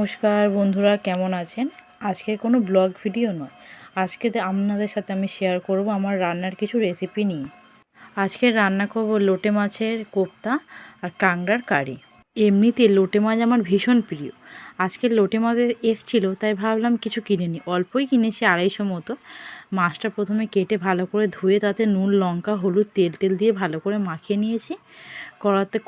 নমস্কার বন্ধুরা, কেমন আছেন? আজকে কোনো ব্লগ ভিডিও নয়, আজকে আপনাদের সাথে আমি শেয়ার করব আমার রান্নার কিছু রেসিপি নিয়ে। আজকে রান্না করব লোটে মাছের কোপ্তা আর কাঁকড়ার কারি। এমনিতে লোটে মাছ আমার ভীষণ প্রিয়। আজকে লোটে মাছ এসেছিলো, তাই ভাবলাম কিছু কিনে নিই। অল্পই কিনেছি, 250 মতো। মাছটা প্রথমে কেটে ভালো করে ধুয়ে তাতে নুন, লঙ্কা, হলুদ, তেল দিয়ে ভালো করে মাখিয়ে নিয়েছি।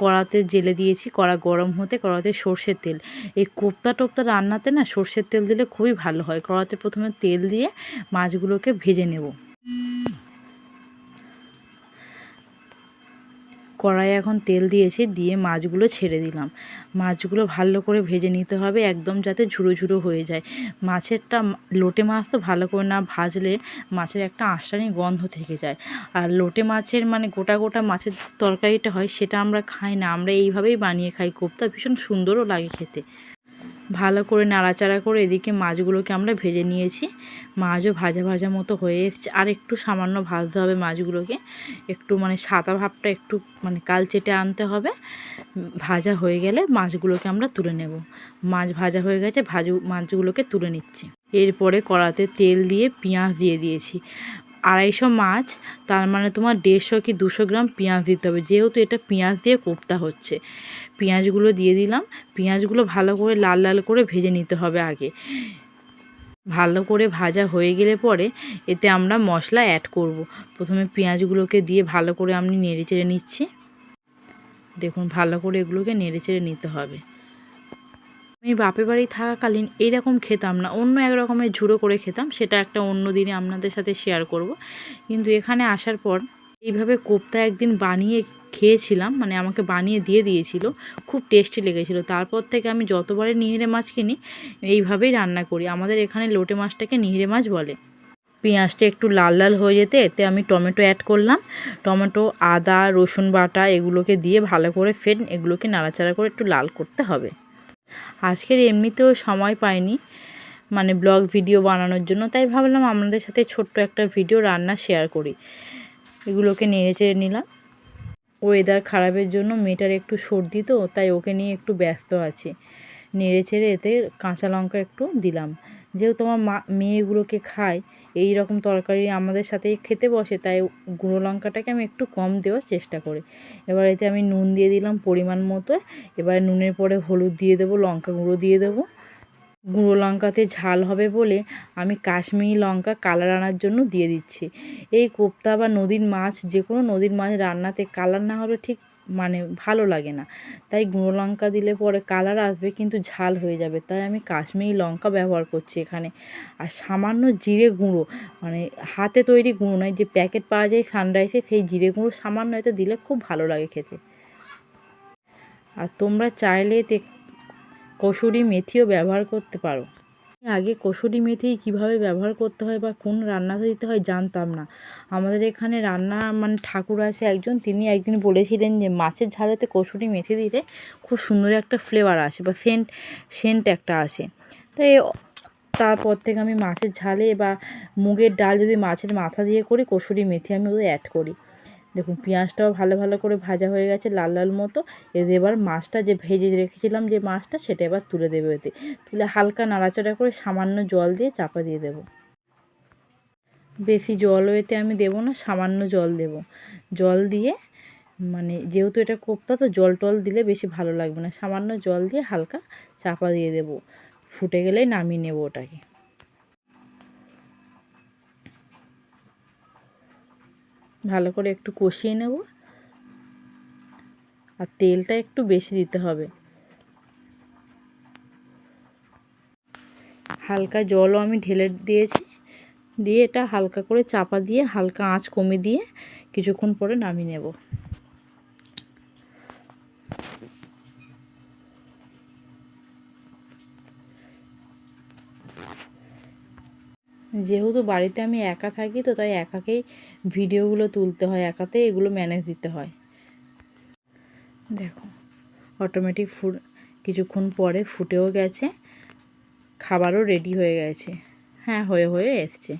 কড়াতে জেলে দিয়েছি, কড়া গরম হতে কড়াতে সর্ষের তেল। এই কোপ্তা টোপ্তা রান্নাতে না সর্ষের তেল দিলে খুবই ভালো হয়। কড়াতে প্রথমে তেল দিয়ে মাছগুলোকে ভেজে নেব। কড়াইয়ে এখন তেল দিয়েছি, দিয়ে মাছগুলো ছেড়ে দিলাম। মাছগুলো ভালো করে ভেজে নিতে হবে, একদম যাতে ঝুড়ো ঝুড়ো হয়ে যায়। লোটে মাছ তো ভালো করে না ভাজলে মাছের একটা আঁশানি গন্ধ থেকে যায়। আর লোটে মাছের মানে গোটা গোটা মাছের তরকারিটা হয়, সেটা আমরা খাই না, আমরা এইভাবেই বানিয়ে খাই। কোপ্তা ভীষণ সুন্দরও লাগে খেতে। ভালো করে নাড়াচাড়া করে এদিকে মাছগুলোকে আমরা ভেজে নিয়েছি। মাছও ভাজা ভাজা মতো হয়ে এসছে, আর একটু সামান্য ভাজতে হবে মাছগুলোকে। একটু মানে সাদা ভাবটা একটু মানে কালচেটে আনতে হবে। ভাজা হয়ে গেলে মাছগুলোকে আমরা তুলে নেব। মাছ ভাজা হয়ে গেছে, মাছগুলোকে তুলে নিচ্ছি। এরপরে কড়াতে তেল দিয়ে পেঁয়াজ দিয়ে দিয়েছি। 250 মাছ, তার মানে তোমার 150 কি 200 গ্রাম পেঁয়াজ দিতে হবে, যেহেতু এটা পেঁয়াজ দিয়ে কোপ্তা হচ্ছে। পেঁয়াজগুলো দিয়ে দিলাম। পেঁয়াজগুলো ভালো করে লাল লাল করে ভেজে নিতে হবে আগে। ভালো করে ভাজা হয়ে গেলে পরে এতে আমরা মশলা অ্যাড করব। প্রথমে পেঁয়াজগুলোকে দিয়ে ভালো করে আমি নেড়ে চেড়ে নিচ্ছি। দেখুন, ভালো করে এগুলোকে নেড়ে চেড়ে নিতে হবে। আমি বাপের বাড়ি থাকাকালীন এইরকম খেতাম না, অন্য এক রকমের ঝুড়ো করে খেতাম, সেটা একটা অন্য দিনে আপনাদের সাথে শেয়ার করব। কিন্তু এখানে আসার পর এইভাবে কোপ্তা একদিন বানিয়ে খেয়েছিলাম, মানে আমাকে বানিয়ে দিয়ে দিয়েছিল, খুব টেস্টি লেগেছিলো। তারপর থেকে আমি যতবারই নিহিরে মাছ কিনি এইভাবেই রান্না করি। আমাদের এখানে লোটে মাছটাকে নিহিরে মাছ বলে। পেঁয়াজটা একটু লাল লাল হয়ে যেতে এতে আমি টমেটো অ্যাড করলাম। টমেটো, আদা, রসুন বাটা এগুলোকে দিয়ে ভালো করে ফের এগুলোকে নাড়াচাড়া করে একটু লাল করতে হবে। আজকের এমনিতেও সময় পাইনি মানে ব্লগ ভিডিও বানানোর জন্য, তাই ভাবলাম আপনাদের সাথে ছোট্ট একটা ভিডিও রান্না শেয়ার করি। এগুলোকে নেড়ে চেড়ে নিলাম। ওয়েদার খারাপের জন্য মেয়েটার একটু সর্দি, তো তাই ওকে নিয়ে একটু ব্যস্ত আছি। নেড়ে চেড়ে এতে কাঁচা লঙ্কা একটু দিলাম, যেহেতু আমার মেয়েগুলোকে খায় এই রকম তরকারি আমাদের সাথে খেতে বসে, তাই গুঁড়ো লঙ্কাটাকে আমি একটু কম দেওয়ার চেষ্টা করি। এবার এতে আমি নুন দিয়ে দিলাম পরিমাণ মতো। এবার নুনের পরে হলুদ দিয়ে দেবো, লঙ্কা গুঁড়ো দিয়ে দেবো। গুঁড়ো লঙ্কাতে ঝাল হবে বলে আমি কাশ্মীরি লঙ্কা কালার আনার জন্য দিয়ে দিচ্ছি। এই কোপ্তা বা নদীর মাছ, যে কোনো নদীর মাছ রান্নাতে কালার না হলে ঠিক মানে ভালো লাগে না। তাই গুঁড়ো লঙ্কা দিলে পরে কালার আসবে কিন্তু ঝাল হয়ে যাবে, তাই আমি কাশ্মীরি লঙ্কা ব্যবহার করছি এখানে। আর সামান্য জিরে গুঁড়ো, মানে হাতে তৈরি গুঁড়ো নয়, যে প্যাকেট পাওয়া যায় সানরাইসে, সেই জিরে গুঁড়ো সামান্য এতে দিলে খুব ভালো লাগে খেতে। আর তোমরা চাইলে এতে কসুরি মেথিও ব্যবহার করতে পারো। আগে কসুরি মেথি কীভাবে ব্যবহার করতে হয় বা কোন রান্নাতে দিতে হয় জানতাম না। আমাদের এখানে রান্না মানে ঠাকুর আছে একজন, তিনি একদিন বলেছিলেন যে মাছের ঝালেতে কসুরি মেথি দিলে খুব সুন্দর একটা ফ্লেভার আসে বা সেন্ট একটা আসে। তাই তারপর থেকে আমি মাছের ঝালে বা মুগের ডাল যদি মাছের মাথা দিয়ে করি, কসুরি মেথি আমি ওদের অ্যাড করি। দেখুন, পেঁয়াজটাও ভালো ভালো করে ভাজা হয়ে গেছে লাল লাল মতো। এতে এবার মাছটা যে ভেজে রেখেছিলাম যে মাছটা, সেটা এবার তুলে দেবো। এতে তুলে হালকা নাড়াচাড়া করে সামান্য জল দিয়ে চাপা দিয়ে দেবো। বেশি জলও এতে আমি দেবো না, সামান্য জল দেব। জল দিয়ে মানে যেহেতু এটা কোপ্তা, তো জল টল দিলে বেশি ভালো লাগবে না, সামান্য জল দিয়ে হালকা চাপা দিয়ে দেবো। ফুটে গেলেই নামিয়ে নেব ওটাকে। ভালো করে একটু কষিয়ে নেব, আর তেলটা একটু বেশি দিতে হবে। হালকা জলও আমি ঢেলে দিয়েছি, দিয়ে এটা হালকা করে চাপা দিয়ে হালকা আঁচ কমিয়ে দিয়ে কিছুক্ষণ পরে নামিয়ে নেব। যেহেতু বাড়িতে আমি একা থাকি, তো তাই একাকেই ভিডিওগুলো তুলতে হয়, একাতেই এগুলো ম্যানেজ দিতে হয়। দেখো, অটোমেটিক কিছুক্ষণ পরে ফুটেও গেছে, খাবারও রেডি হয়ে গেছে। হ্যাঁ, হয়ে এসছে।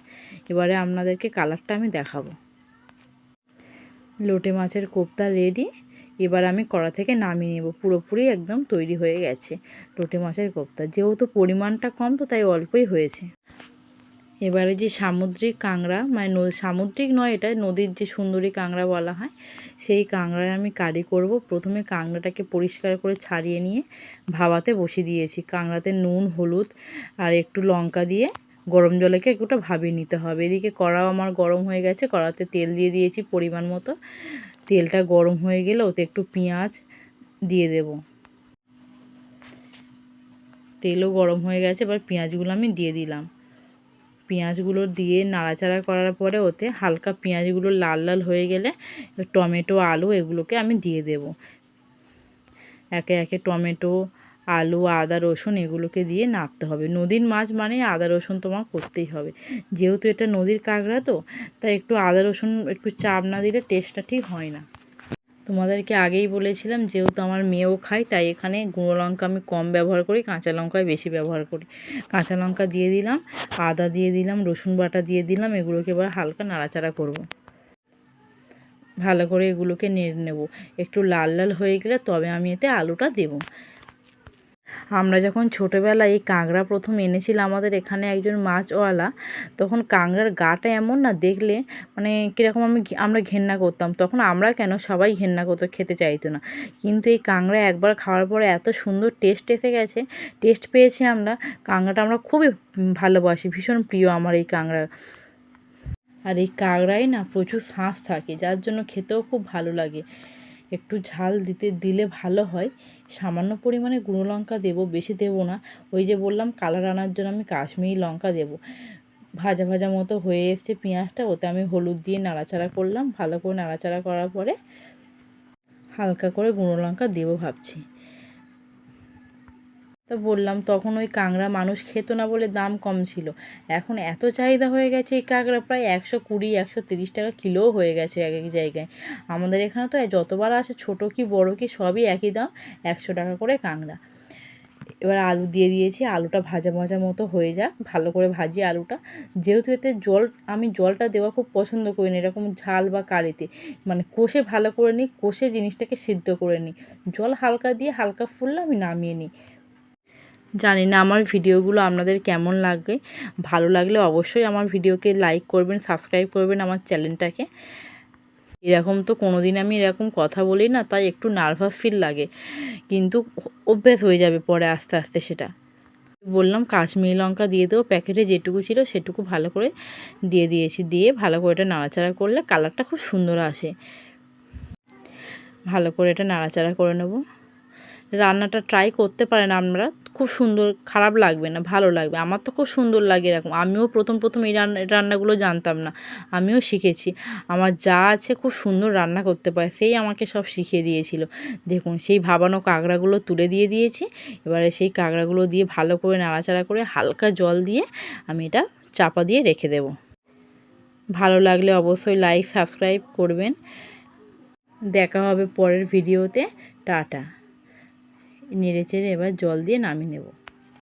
এবারে আপনাদেরকে কালারটা আমি দেখাবো। লোটে মাছের কোপ্তা রেডি। এবার আমি কড়া থেকে নামিয়ে নেব। পুরোপুরি একদম তৈরি হয়ে গেছে লোটে মাছের কোপ্তা। যেহেতু পরিমাণটা কম তো তাই অল্পই হয়েছে। এবারে যে সামুদ্রিক কাঁকড়া, মানে সামুদ্রিক নয়, এটা নদীর যে সুন্দরী কাঁকড়া বলা হয়, সেই কাঁকড়ার আমি কারি করব। প্রথমে কাঁকড়াটাকে পরিষ্কার করে ছাড়িয়ে নিয়ে ভাপাতে বসিয়ে দিয়েছি। কাঁকড়াতে নুন, হলুদ আর একটু লঙ্কা দিয়ে গরম জলেকে একটু ভাবিয়ে নিতে হবে। এদিকে কড়াও আমার গরম হয়ে গেছে, কড়াতে তেল দিয়ে দিয়েছি পরিমাণ মতো। তেলটা গরম হয়ে গেলে ওতে একটু পেঁয়াজ দিয়ে দেব। তেলও গরম হয়ে গেছে, এবার পেঁয়াজগুলো আমি দিয়ে দিলাম। পেঁয়াজগুলো দিয়ে নাড়াচাড়া করার পরে ওতে হালকা পেঁয়াজগুলো লাল লাল হয়ে গেলে টমেটো, আলু এগুলোকে আমি দিয়ে দেব। একে একে টমেটো, আলু, আদা, রসুন এগুলোকে দিয়ে নাড়তে হবে। নদীর মাছ মানে আদা রসুন তোমার করতেই হবে, যেহেতু এটা নদীর কাঁকড়া তো, তাই একটু আদা রসুন একটু চাপ না দিলে টেস্টটা ঠিক হয় না। তোমাদেরকে আগেই বলেছিলাম যেহেতু আমার মেয়েও খায়, তাই এখানে গুঁড়ো লঙ্কা আমি কম ব্যবহার করি, কাঁচা লঙ্কাই বেশি ব্যবহার করি। কাঁচা লঙ্কা দিয়ে দিলাম, আদা দিয়ে দিলাম, রসুন বাটা দিয়ে দিলাম। এগুলোকে এবার হালকা নাড়াচাড়া করব। ভালো করে এগুলোকে নেড়ে নেব। একটু লাল লাল হয়ে গেলে তবে আমি এতে আলুটা দেব। আমরা যখন ছোটোবেলায় এই কাঁকড়া প্রথম এনেছিল আমাদের এখানে একজন মাছওয়ালা, তখন কাঁকড়ার গাটা এমন না দেখলে মানে কীরকম আমরা ঘেন্না করতাম। তখন আমরা কেন, সবাই ঘেন্না করতো, খেতে চাইতো না। কিন্তু এই কাঁকড়া একবার খাওয়ার পরে এত সুন্দর টেস্ট এসে গেছে, টেস্ট পেয়েছি আমরা। কাঁকড়াটা আমরা খুবই ভালোবাসি, ভীষণ প্রিয় আমার এই কাঁকড়া। আর এই কাঁকড়ায় না প্রচুর শাঁস থাকে, যার জন্য খেতেও খুব ভালো লাগে। একটু ঝাল দিলে ভালো হয়। সামান্য পরিমাণে গুঁড়ো লঙ্কা দেবো, বেশি দেবো না। ওই যে বললাম কালার আনার জন্য আমি কাশ্মীরি লঙ্কা দেবো। ভাজা ভাজা মতো হয়ে এসছে পেঁয়াজটা, ওতে আমি হলুদ দিয়ে নাড়াচাড়া করলাম। ভালো করে নাড়াচাড়া করার পরে হালকা করে গুঁড়ো লঙ্কা দেবো ভাবছি। তো বললাম তখন ওই কাঁকড়া মানুষ খেত না বলে দাম কম ছিল। এখন এত চাহিদা হয়ে গেছে এই কাঁকড়া, প্রায় 120, 130 টাকা কিলোও হয়ে গেছে এক এক জায়গায়। আমাদের এখানে তো যতবার আসে, ছোটো কি বড়ো কি সবই একই দাম, 100 টাকা করে কাঁকড়া। এবার আলু দিয়ে দিয়েছি, আলুটা ভাজা ভাজা মতো হয়ে যাক, ভালো করে ভাজি আলুটা। যেহেতু এতে আমি জলটা দেওয়া খুব পছন্দ করি না এরকম ঝাল বা কারিতে, মানে কষে ভালো করে নিই, কষে জিনিসটাকে সিদ্ধ করে নিই। জল হালকা দিয়ে হালকা ফুললে আমি নামিয়ে নিই। জানি না আমার ভিডিওগুলো আপনাদের কেমন লাগবে। ভালো লাগলে অবশ্যই আমার ভিডিওকে লাইক করবেন, সাবস্ক্রাইব করবেন আমার চ্যানেলটাকে। এরকম তো কোনো দিন আমি এরকম কথা বলি না, তাই একটু নার্ভাস ফিল লাগে, কিন্তু অভ্যেস হয়ে যাবে পরে আস্তে আস্তে সেটা। বললাম কাশ্মীরি লঙ্কা দিয়ে দেবো, প্যাকেটে যেটুকু ছিল সেটুকু ভালো করে দিয়ে দিয়েছি। দিয়ে ভালো করে এটা নাড়াচাড়া করলে কালারটা খুব সুন্দর আসে। ভালো করে এটা নাড়াচাড়া করে নেব। রান্নাটা ট্রাই করতে পারেন আপনারা, খুব সুন্দর, খারাপ লাগবে না, ভালো লাগবে। আমার তো খুব সুন্দর লাগে এরকম। আমিও প্রথম এই রান্নাগুলো জানতাম না, আমিও শিখেছি। আমার যা আছে খুব সুন্দর রান্না করতে পারে, সেই আমাকে সব শিখিয়ে দিয়েছিল। দেখুন সেই ভাবানো কাঁকড়াগুলো তুলে দিয়েছি। এবারে সেই কাঁকড়াগুলো দিয়ে ভালো করে নাড়াচাড়া করে হালকা জল দিয়ে আমি এটা চাপা দিয়ে রেখে দেব। ভালো লাগলে অবশ্যই লাইক সাবস্ক্রাইব করবেন। দেখা হবে পরের ভিডিওতে। টাটা। নেড়েচেড়ে এবার জল দিয়ে নামিয়ে নেব।